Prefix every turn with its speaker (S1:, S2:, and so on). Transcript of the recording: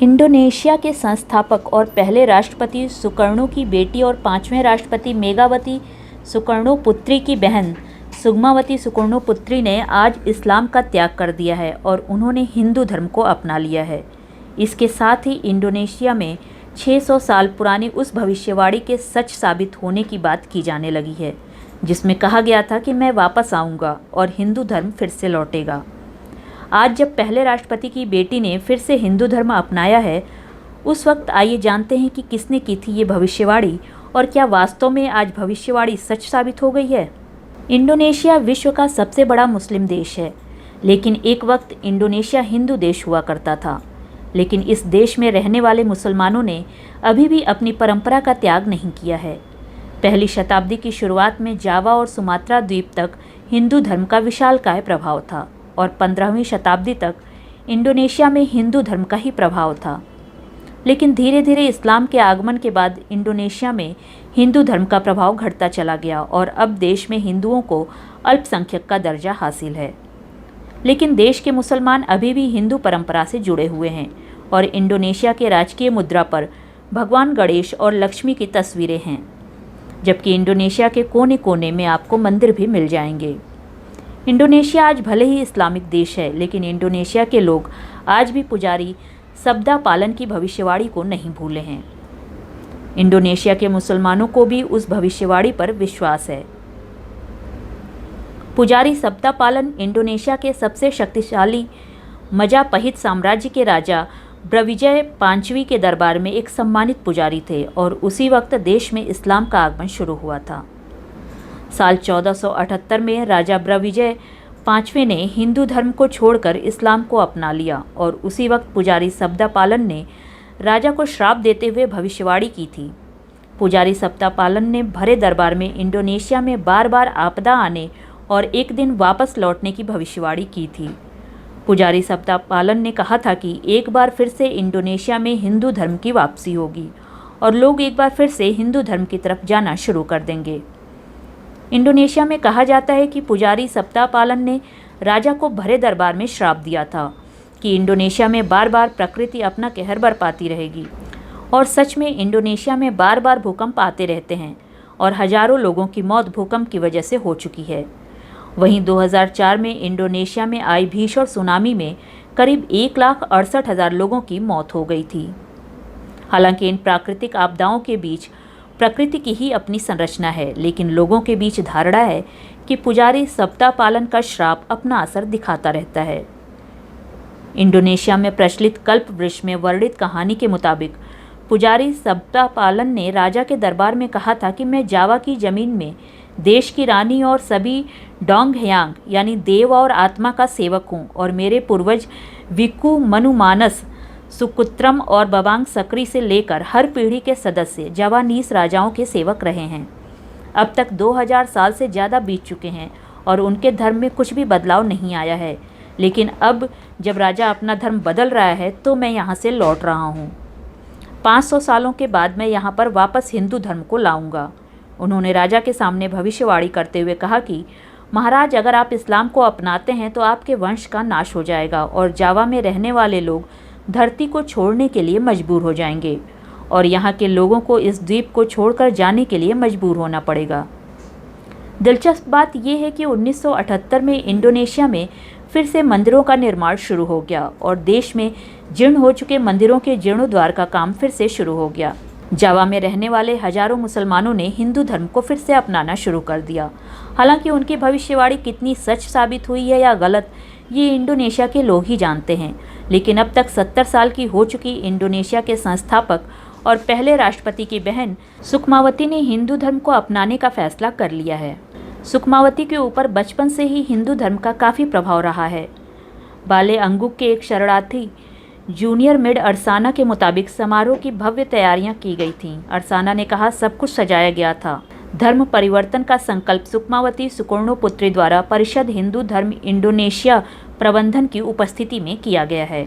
S1: Indonesia के संस्थापक और पहले राष्ट्रपति सुकर्णो की बेटी और 5वें राष्ट्रपति मेगावती सुकर्णोपुत्री की बहन सुगमावती सुकर्णोपुत्री ने आज इस्लाम का त्याग कर दिया है और उन्होंने हिंदू धर्म को अपना लिया है। इसके साथ ही इंडोनेशिया में 600 साल पुरानी उस भविष्यवाणी के सच साबित होने की बात की जाने लगी है, जिसमें कहा गया था कि मैं वापस आऊँगा और हिंदू धर्म फिर से लौटेगा। आज जब पहले राष्ट्रपति की बेटी ने फिर से हिंदू धर्म अपनाया है, उस वक्त आइए जानते हैं कि किसने की थी ये भविष्यवाणी और क्या वास्तव में आज भविष्यवाणी सच साबित हो गई है। इंडोनेशिया विश्व का सबसे बड़ा मुस्लिम देश है, लेकिन एक वक्त इंडोनेशिया हिंदू देश हुआ करता था। लेकिन इस देश में रहने वाले मुसलमानों ने अभी भी अपनी परंपरा का त्याग नहीं किया है। पहली शताब्दी की शुरुआत में जावा और सुमात्रा द्वीप तक हिंदू धर्म का विशालकाय प्रभाव था और 15वीं शताब्दी तक इंडोनेशिया में हिंदू धर्म का ही प्रभाव था। लेकिन धीरे धीरे इस्लाम के आगमन के बाद इंडोनेशिया में हिंदू धर्म का प्रभाव घटता चला गया और अब देश में हिंदुओं को अल्पसंख्यक का दर्जा हासिल है। लेकिन देश के मुसलमान अभी भी हिंदू परंपरा से जुड़े हुए हैं और इंडोनेशिया के राजकीय मुद्रा पर भगवान गणेश और लक्ष्मी की तस्वीरें हैं, जबकि इंडोनेशिया के कोने कोने में आपको मंदिर भी मिल जाएंगे। इंडोनेशिया आज भले ही इस्लामिक देश है, लेकिन इंडोनेशिया के लोग आज भी पुजारी सबदा पालन की भविष्यवाणी को नहीं भूले हैं। इंडोनेशिया के मुसलमानों को भी उस भविष्यवाणी पर विश्वास है। पुजारी सबदा पालन इंडोनेशिया के सबसे शक्तिशाली मजापहित साम्राज्य के राजा ब्रविजय पांचवी के दरबार में एक सम्मानित पुजारी थे और उसी वक्त देश में इस्लाम का आगमन शुरू हुआ था। साल 1478 में राजा ब्रविजय पांचवें ने हिंदू धर्म को छोड़कर इस्लाम को अपना लिया और उसी वक्त पुजारी सबदा पालन ने राजा को श्राप देते हुए भविष्यवाणी की थी। पुजारी सबदा पालन ने भरे दरबार में इंडोनेशिया में बार बार आपदा आने और एक दिन वापस लौटने की भविष्यवाणी की थी। पुजारी सबदा पालन ने कहा था कि एक बार फिर से इंडोनेशिया में हिंदू धर्म की वापसी होगी और लोग एक बार फिर से हिंदू धर्म की तरफ जाना शुरू कर देंगे। इंडोनेशिया में कहा जाता है कि पुजारी सबदा पालन ने राजा को भरे दरबार में श्राप दिया था कि इंडोनेशिया में बार बार प्रकृति अपना कहर बरपाती रहेगी और सच में इंडोनेशिया में बार बार भूकंप आते रहते हैं और हजारों लोगों की मौत भूकंप की वजह से हो चुकी है। वहीं 2004 में इंडोनेशिया में आई भीषण सुनामी में करीब 1,68,000 लोगों की मौत हो गई थी। हालांकि इन प्राकृतिक आपदाओं के बीच प्रकृति की ही अपनी संरचना है, लेकिन लोगों के बीच धारणा है कि पुजारी सबदा पालन का श्राप अपना असर दिखाता रहता है। इंडोनेशिया में प्रचलित कल्प वृक्ष में वर्णित कहानी के मुताबिक पुजारी सबदा पालन ने राजा के दरबार में कहा था कि मैं जावा की जमीन में देश की रानी और सभी डोंग हयांग यानी देव और आत्मा का सेवक हूँ और मेरे पूर्वज विकु मनुमानस सुकुत्रम और बबांग सक्री से लेकर हर पीढ़ी के सदस्य जावानीस राजाओं के सेवक रहे हैं। अब तक 2000 साल से ज़्यादा बीत चुके हैं और उनके धर्म में कुछ भी बदलाव नहीं आया है, लेकिन अब जब राजा अपना धर्म बदल रहा है तो मैं यहाँ से लौट रहा हूँ। 500 सालों के बाद मैं यहाँ पर वापस हिंदू धर्म को लाऊंगा। उन्होंने राजा के सामने भविष्यवाणी करते हुए कहा कि महाराज, अगर आप इस्लाम को अपनाते हैं तो आपके वंश का नाश हो जाएगा और जावा में रहने वाले लोग धरती को छोड़ने के लिए मजबूर हो जाएंगे और यहाँ के लोगों को इस द्वीप को छोड़कर जाने के लिए मजबूर होना पड़ेगा। दिलचस्प बात यह है कि 1978 में इंडोनेशिया में फिर से मंदिरों का निर्माण शुरू हो गया और देश में जीर्ण हो चुके मंदिरों के जीर्णोद्धार का काम फिर से शुरू हो गया। जावा में रहने वाले हजारों मुसलमानों ने हिंदू धर्म को फिर से अपनाना शुरू कर दिया। हालांकि उनकी भविष्यवाणी कितनी सच साबित हुई है या गलत, ये इंडोनेशिया के लोग ही जानते हैं। लेकिन अब तक 70 साल की हो चुकी इंडोनेशिया के संस्थापक और पहले राष्ट्रपति की बहन सुकमावती ने हिंदू धर्म को अपनाने का फैसला कर लिया है। सुकमावती के ऊपर बचपन से ही हिंदू धर्म का काफ़ी प्रभाव रहा है। बाले अंगुक के एक शरणार्थी जूनियर मिड अरसाना के मुताबिक समारोह की भव्य तैयारियां की गई थीं। अरसाना ने कहा, सब कुछ सजाया गया था। धर्म परिवर्तन का संकल्प सुकमावती सुकर्णोपुत्री द्वारा परिषद हिंदू धर्म इंडोनेशिया प्रबंधन की उपस्थिति में किया गया है।